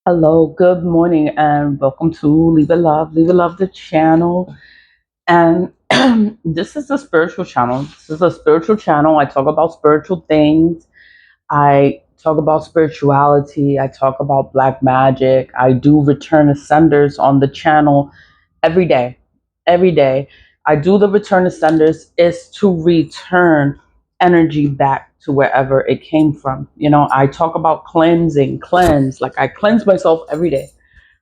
Hello, good morning, and welcome to Leave It Love the channel. And this is a spiritual channel. This is a spiritual channel. I talk about spiritual things. I talk about spirituality. I talk about black magic. I do return ascenders on the channel every day. Every day. I do the return ascenders is to return energy back to wherever it came from. I talk about cleanse. Like I cleanse myself every day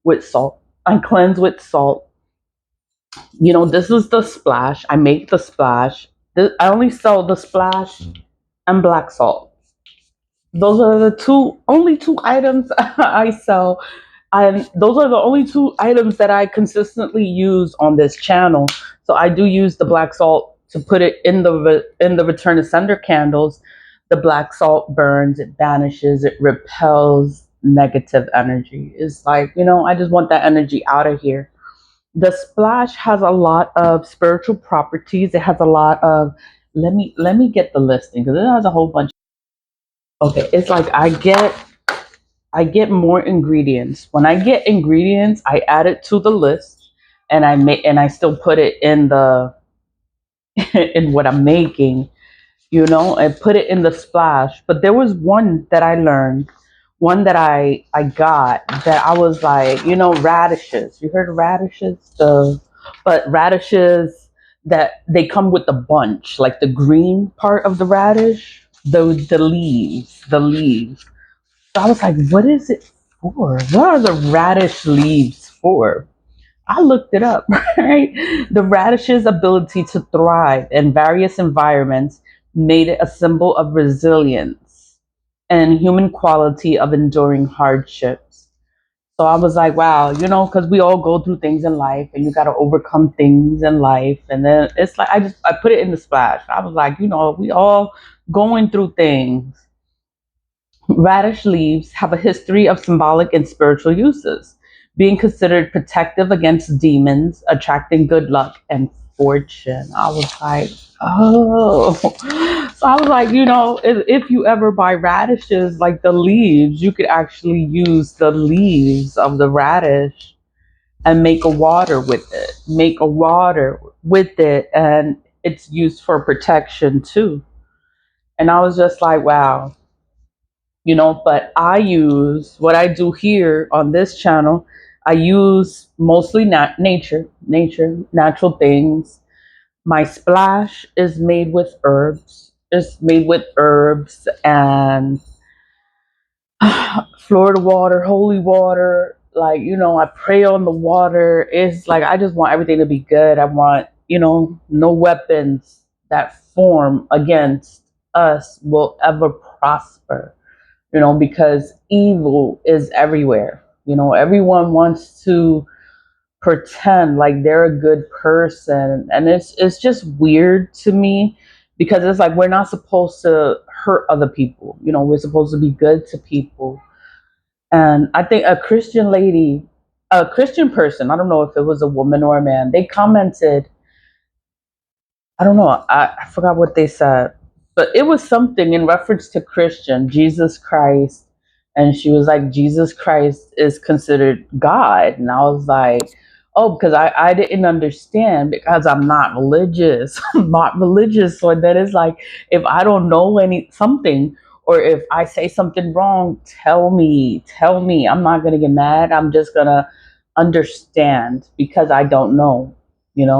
with salt. I cleanse with salt. This is the splash. I make the splash. I only sell the splash and black salt. Those are the only two items I sell, and those are the only two items that I consistently use on this channel. So I do use the black salt to put it in the return to sender candles. The black salt burns, it banishes, it repels negative energy. It's like, I just want that energy out of here. The splash has a lot of spiritual properties. It has a lot of let me get the listing because it has a whole bunch. Okay, it's like I get more ingredients. When I get ingredients, I add it to the list, and I still put it in the in what I'm making, and put it in the splash. But there was one that I learned, one that I got that I was like, radishes. You heard of radishes? But radishes that they come with the bunch, like the green part of the radish, the leaves, the leaves. So I was like, what is it for? What are the radish leaves for? I looked it up, right? The radish's ability to thrive in various environments made it a symbol of resilience and human quality of enduring hardships. So I was like, wow, because we all go through things in life and you got to overcome things in life. And then it's like, I put it in the splash. I was like, we all going through things. Radish leaves have a history of symbolic and spiritual uses, being considered protective against demons, attracting good luck and fortune. I was like, oh. So I was like, if you ever buy radishes, like the leaves, you could actually use the leaves of the radish and make a water with it. Make a water with it, and it's used for protection too. And I was just like, wow, but I use what I do here on this channel. I use mostly natural things. My splash is made with herbs. It's made with herbs and Florida water, holy water. Like, I pray on the water. It's like, I just want everything to be good. I want, no weapons that form against us will ever prosper, because evil is everywhere. Everyone wants to pretend like they're a good person, and it's just weird to me because it's like we're not supposed to hurt other people. We're supposed to be good to people. And I think a Christian person, I don't know if it was a woman or a man, they commented, I don't know. I forgot what they said, but it was something in reference to Christian, Jesus Christ. And she was like, Jesus Christ is considered God. And I was like, oh, because I didn't understand because I'm not religious. I'm not religious. So then it's like, if I don't know something, or if I say something wrong, tell me. I'm not going to get mad. I'm just going to understand because I don't know.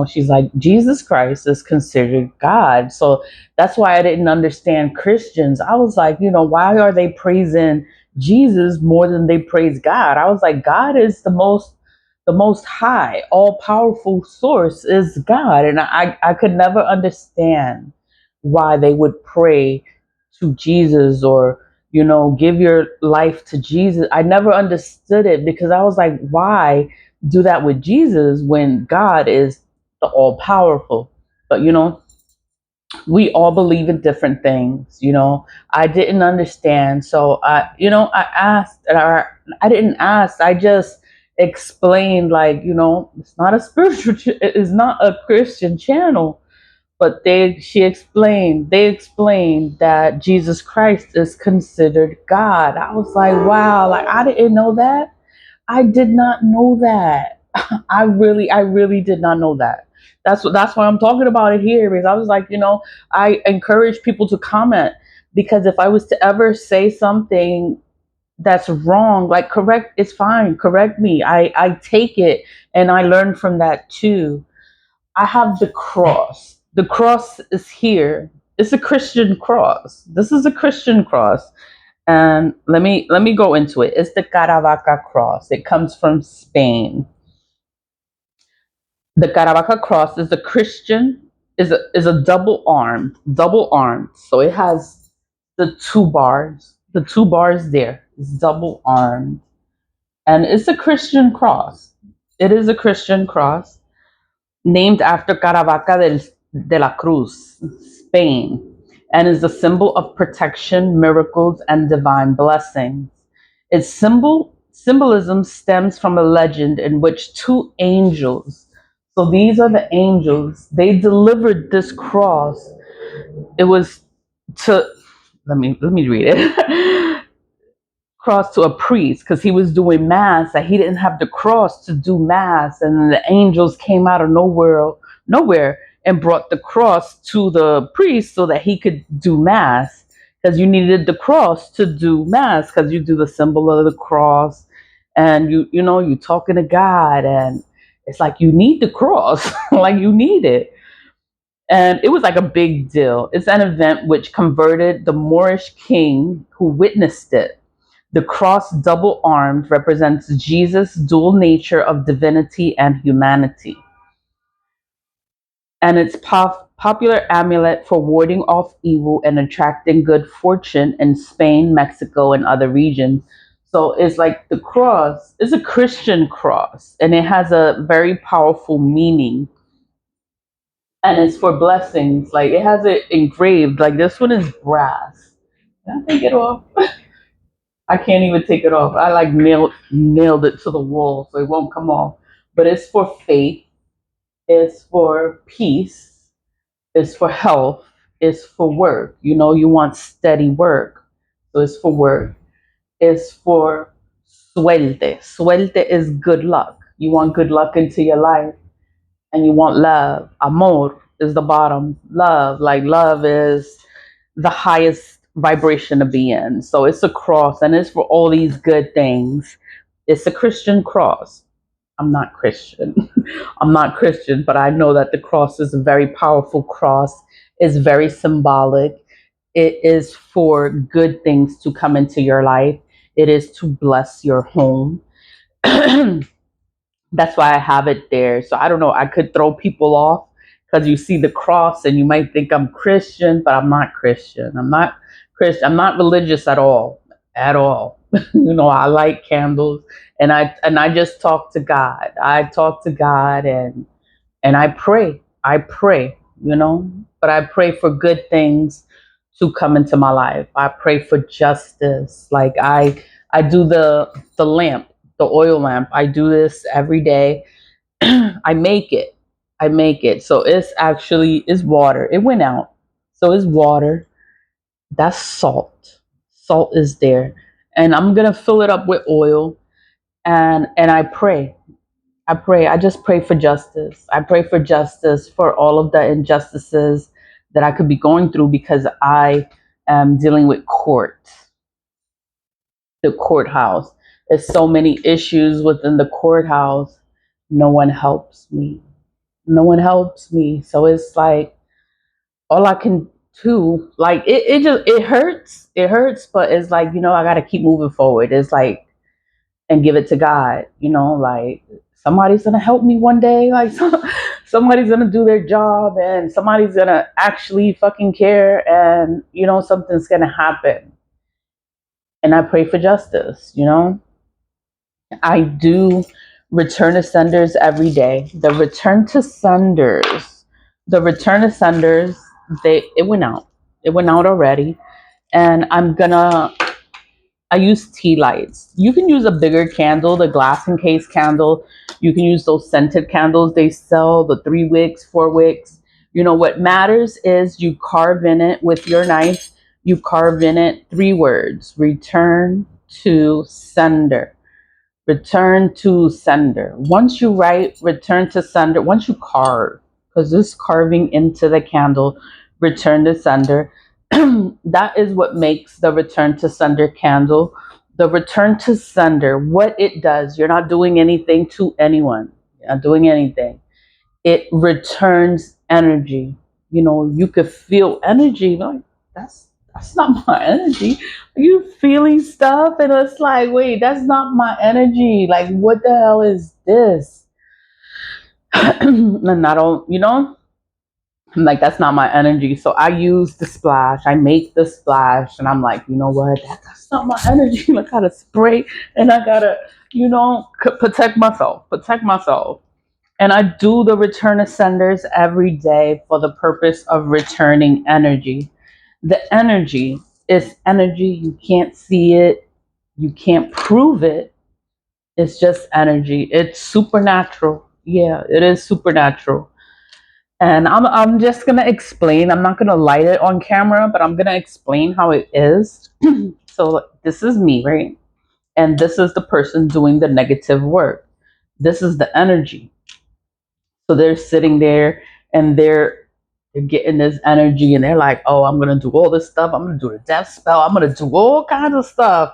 She's like, Jesus Christ is considered God. So that's why I didn't understand Christians. I was like, why are they praising Jesus more than they praise God? I was like, God is the most high, all powerful source is God. And I could never understand why they would pray to Jesus or, give your life to Jesus. I never understood it because I was like, why do that with Jesus when God is the all powerful? But we all believe in different things. I didn't understand, so I asked, and I didn't ask. I just explained, like, it's not a it's not a Christian channel, but they explained that Jesus Christ is considered God. I was like, wow, like I didn't know that. I did not know that. I really did not know that. That's why I'm talking about it here, because I was like, I encourage people to comment, because if I was to ever say something that's wrong, like, correct, it's fine, correct me. I take it, and I learn from that too. I have the cross. The cross is here. It's a Christian cross. This is a Christian cross. And let me go into it. It's the Caravca Cross. It comes from Spain. The Caravca Cross is a Christian, is a double armed. So it has the two bars there. It's double armed, and it's a Christian cross. It is a Christian cross named after de la Cruz, Spain, and is a symbol of protection, miracles, and divine blessings. Its symbolism stems from a legend in which two angels, so these are the angels, they delivered this cross. It was to let me read it. Cross to a priest, because he was doing mass, that he didn't have the cross to do mass, and the angels came out of nowhere and brought the cross to the priest so that he could do mass, because you needed the cross to do mass, because you do the symbol of the cross, and you talking to God, and it's like you need the cross. Like, you need it. And it was like a big deal. It's an event which converted the Moorish king who witnessed it. The cross, double armed, represents Jesus' dual nature of divinity and humanity. And it's popular amulet for warding off evil and attracting good fortune in Spain, Mexico, and other regions. So it's like the cross is a Christian cross, and it has a very powerful meaning. And it's for blessings. Like, it has it engraved. Like, this one is brass. Can I take it off? I can't even take it off. I like nailed it to the wall so it won't come off. But it's for faith, it's for peace, it's for health, it's for work. You want steady work. So it's for work. It's for suerte. Suerte is good luck. You want good luck into your life, and you want love. Amor is the bottom. Love. Like, love is the highest vibration to be in. So it's a cross, and it's for all these good things. It's a Christian cross. I'm not Christian. I'm not Christian, but I know that the cross is a very powerful cross. It's very symbolic. It is for good things to come into your life. It is to bless your home. That's why I have it there. So I don't know. I could throw people off because you see the cross and you might think I'm Christian, but I'm not Christian. I'm not Christian. I'm not religious at all. At all. I light candles, and I just talk to God. I talk to God, and I pray. I pray, but I pray for good things to come into my life. I pray for justice. Like, I do the lamp, the oil lamp. I do this every day. I make it. I make it. So it's water. It went out. So it's water. That's salt. Salt is there. And I'm gonna fill it up with oil, and I pray. I pray. I just pray for justice. I pray for justice for all of the injustices that I could be going through, because I am dealing with the courthouse. There's so many issues within the courthouse. No one helps me. No one helps me. So it's like, all I can do, like, it hurts. It hurts, but it's like, I gotta keep moving forward. It's like, and give it to God, like, somebody's gonna help me one day. Like, somebody's gonna do their job, and somebody's gonna actually fucking care, and something's gonna happen. And I pray for justice. I do return to senders every day. The return to senders, it went out. It went out already. And I use tea lights. You can use a bigger candle, the glass encased candle. You can use those scented candles they sell, the 3 wicks, 4 wicks. What matters is you carve in it with your knife, you carve in it 3 words: return to sender. return to sender. Once you write return to sender, once you carve, because this carving into the candle, return to sender, that is what makes the return to sender candle. The return to sender, what it does, you're not doing anything to anyone, you're not doing anything. It returns energy. You know, you could feel energy like that's not my energy. Are you feeling stuff? And it's like, wait, that's not my energy. Like, what the hell is this? And I don't, I'm like, that's not my energy. So I use the splash. I make the splash, and I'm like, you know what? That's not my energy. I gotta spray, and I gotta, protect myself. Protect myself. And I do the return ascenders every day for the purpose of returning energy. The energy is energy. You can't see it. You can't prove it. It's just energy. It's supernatural. Yeah, it is supernatural. And I'm just gonna explain. I'm not gonna light it on camera, but I'm gonna explain how it is. So this is me, right? And this is the person doing the negative work. This is the energy. So they're sitting there and they're getting this energy and they're like, oh, I'm gonna do all this stuff. I'm gonna do the death spell. I'm gonna do all kinds of stuff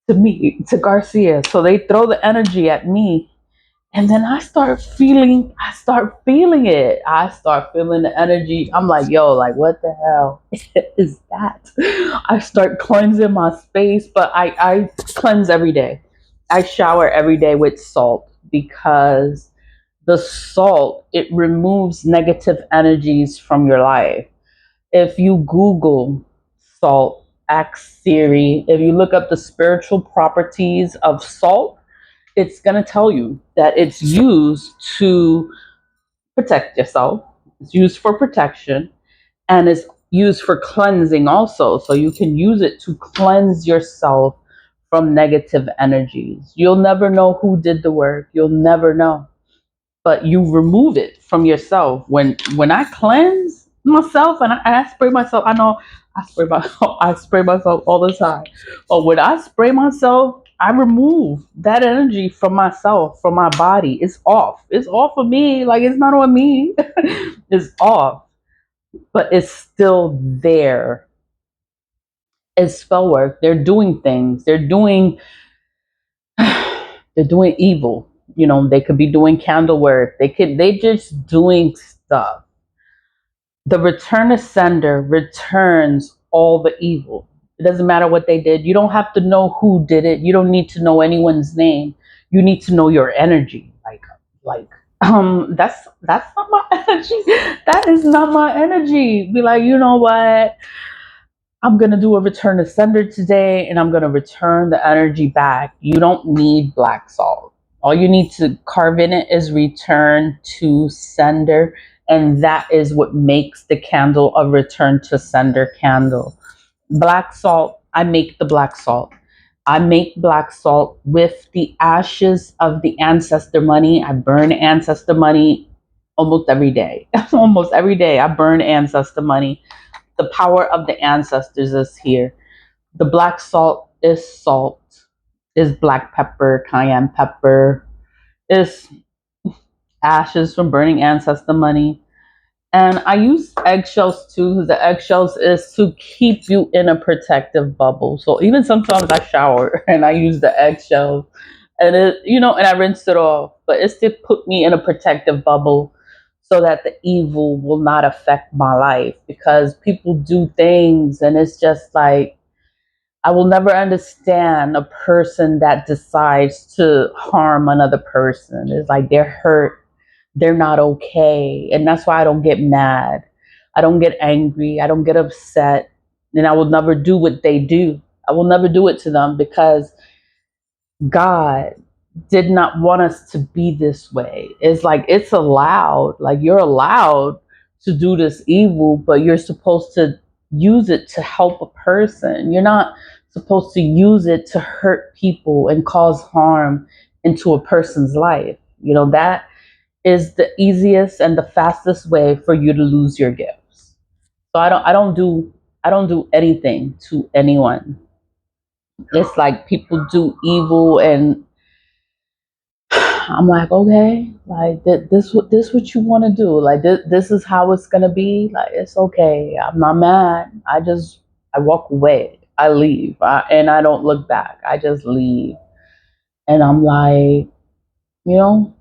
to me, to Garcia. So they throw the energy at me. And then I start feeling it. I start feeling the energy. I'm like, yo, like what the hell is that? I start cleansing my space, but I cleanse every day. I shower every day with salt because the salt, it removes negative energies from your life. If you Google salt, ask Siri, if you look up the spiritual properties of salt, it's going to tell you that it's used to protect yourself. It's used for protection, and it's used for cleansing also. So you can use it to cleanse yourself from negative energies. You'll never know who did the work. You'll never know, but you remove it from yourself. When I cleanse myself and I spray myself, I know I spray myself. I spray myself all the time, but when I spray myself, I remove that energy from myself, from my body. It's off. It's off of me. Like it's not on me. It's off, but it's still there. It's spell work. They're doing things. They're doing evil. You know, they could be doing candle work. They just doing stuff. The return ascender returns all the evil. It doesn't matter what they did. You don't have to know who did it. You don't need to know anyone's name. You need to know your energy. That's not my energy. That is not my energy. Be like, you know what? I'm going to do a return to sender today and I'm going to return the energy back. You don't need black salt. All you need to carve in it is return to sender. And that is what makes the candle a return to sender candle. Black salt, I make the black salt. I make black salt with the ashes of the ancestor money. I burn ancestor money almost every day. Almost every day, I burn ancestor money. The power of the ancestors is here. The black salt, is black pepper, cayenne pepper, is ashes from burning ancestor money. And I use eggshells too, because the eggshells is to keep you in a protective bubble. So even sometimes I shower and I use the eggshells and and I rinse it off, but it's to put me in a protective bubble so that the evil will not affect my life, because people do things and it's just like, I will never understand a person that decides to harm another person. It's like they're hurt, they're not okay. And that's why I don't get mad. I don't get angry. I don't get upset. And I will never do what they do. I will never do it to them, because God did not want us to be this way. It's like it's allowed. Like you're allowed to do this evil, but you're supposed to use it to help a person. You're not supposed to use it to hurt people and cause harm into a person's life. That is the easiest and the fastest way for you to lose your gifts. So I don't do anything to anyone. It's like people do evil and I'm like, okay, like this what you want to do? Like this is how it's gonna be. Like it's okay. I'm not mad. I walk away. I leave, and I don't look back. I just leave, and I'm like, you know,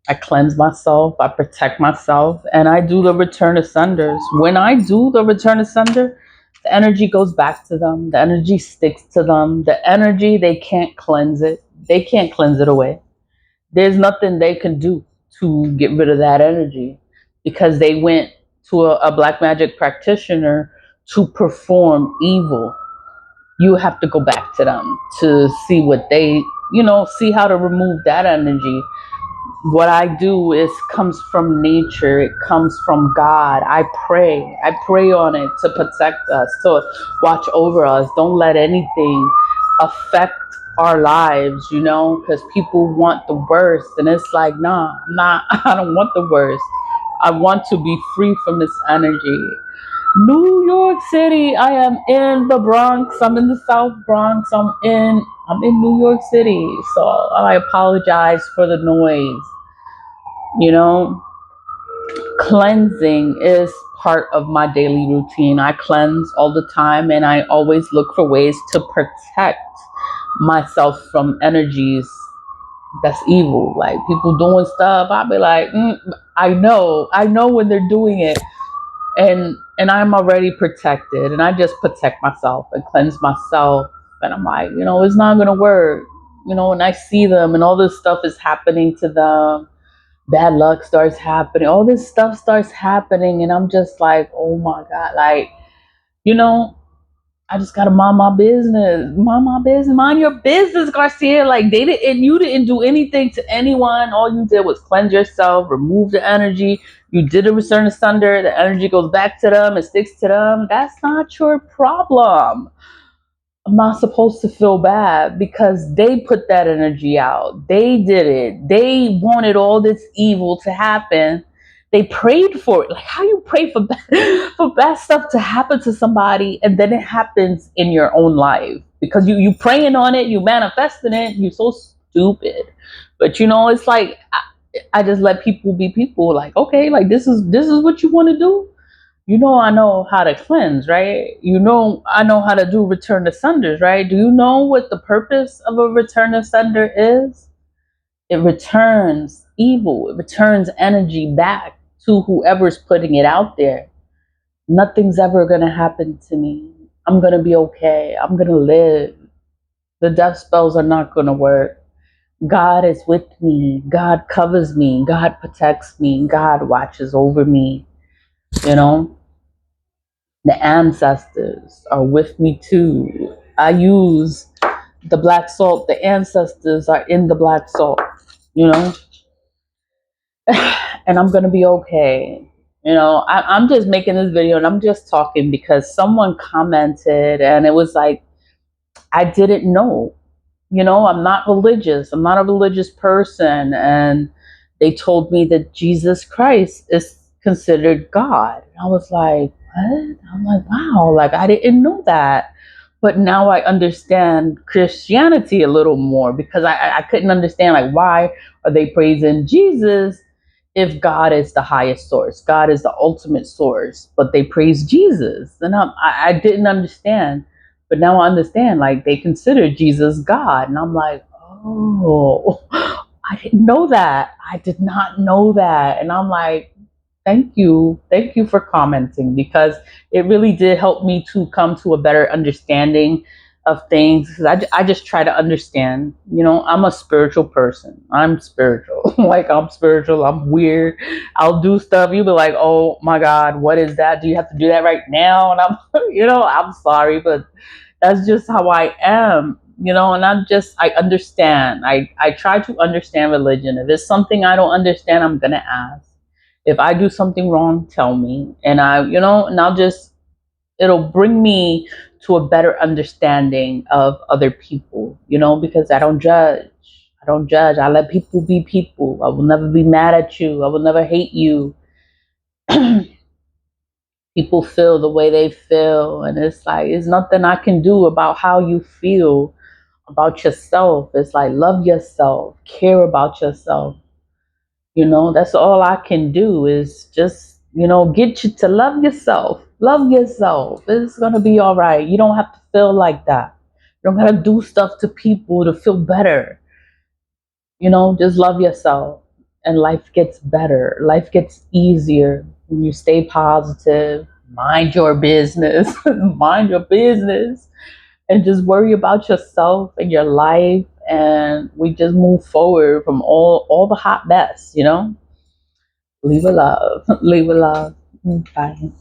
I cleanse myself. I protect myself, and I do the return of sunders. When I do the return of sunder, the energy goes back to them. The energy sticks to them. The energy, they can't cleanse it. They can't cleanse it away. There's nothing they can do to get rid of that energy because they went to a black magic practitioner to perform evil. You have to go back to them to see what they, see how to remove that energy. What I do is comes from nature. It comes from God. I pray on it to protect us, to watch over us. Don't let anything affect our lives, because people want the worst, and it's like, nah, I'm not. I don't want the worst. I want to be free from this energy. New York City. I am in the Bronx. I'm in the South Bronx. I'm in New York City. So I apologize for the noise. You know, Cleansing is part of my daily routine. I cleanse all the time, and I always look for ways to protect myself from energies that's evil. Like people doing stuff, I'll be like, I know when they're doing it, and I'm already protected, and I just protect myself and cleanse myself. And I'm like, it's not gonna work. When I see them and all this stuff is happening to them, bad luck starts happening, all this stuff starts happening, and I'm just like, oh my God, like, you know, I just gotta mind my business, mind your business, Garcia. Like you didn't do anything to anyone. All you did was cleanse yourself, remove the energy. You did a return asunder. The energy goes back to them, it sticks to them. That's not your problem. I'm not supposed to feel bad because they put that energy out. They did it. They wanted all this evil to happen. They prayed for it. Like how you pray for for bad stuff to happen to somebody, and then it happens in your own life because you praying on it, you manifesting it. You're so stupid. But it's like I just let people be people. Like okay, like this is what you want to do. I know how to cleanse, right? I know how to do return to sunders, right? Do you know what the purpose of a return to sunder is? It returns evil, it returns energy back to whoever's putting it out there. Nothing's ever going to happen to me. I'm going to be okay. I'm going to live. The death spells are not going to work. God is with me. God covers me. God protects me. God watches over me. You know, the ancestors are with me too. I use the black salt. The ancestors are in the black salt, you know, and I'm going to be okay. I'm just making this video and I'm just talking because someone commented and it was like, I didn't know. I'm not religious. I'm not a religious person. And they told me that Jesus Christ is considered God. And I was like, what? I'm like, wow, like I didn't know that. But now I understand Christianity a little more because I couldn't understand like why are they praising Jesus if God is the highest source, God is the ultimate source, but they praise Jesus. And I didn't understand. But now I understand, like they consider Jesus God. And I'm like, oh, I didn't know that. I did not know that. And I'm like, thank you. Thank you for commenting because it really did help me to come to a better understanding of things. Because I just try to understand. I'm a spiritual person. I'm spiritual. Like, I'm spiritual. I'm weird. I'll do stuff. You'll be like, oh my God, what is that? Do you have to do that right now? And I'm, I'm sorry, but that's just how I am. And I understand. I try to understand religion. If it's something I don't understand, I'm going to ask. If I do something wrong, tell me. And and it'll bring me to a better understanding of other people, because I don't judge. I don't judge. I let people be people. I will never be mad at you. I will never hate you. People feel the way they feel. And it's like, there's nothing I can do about how you feel. about yourself. It's like love yourself, care about yourself. That's all I can do is just, get you to love yourself. Love yourself. It's going to be all right. You don't have to feel like that. You don't got to do stuff to people to feel better. Just love yourself and life gets better. Life gets easier when you stay positive. Mind your business. Mind your business and just worry about yourself and your life, and we just move forward from all the hot mess. Leave a love. Leave a love. Bye.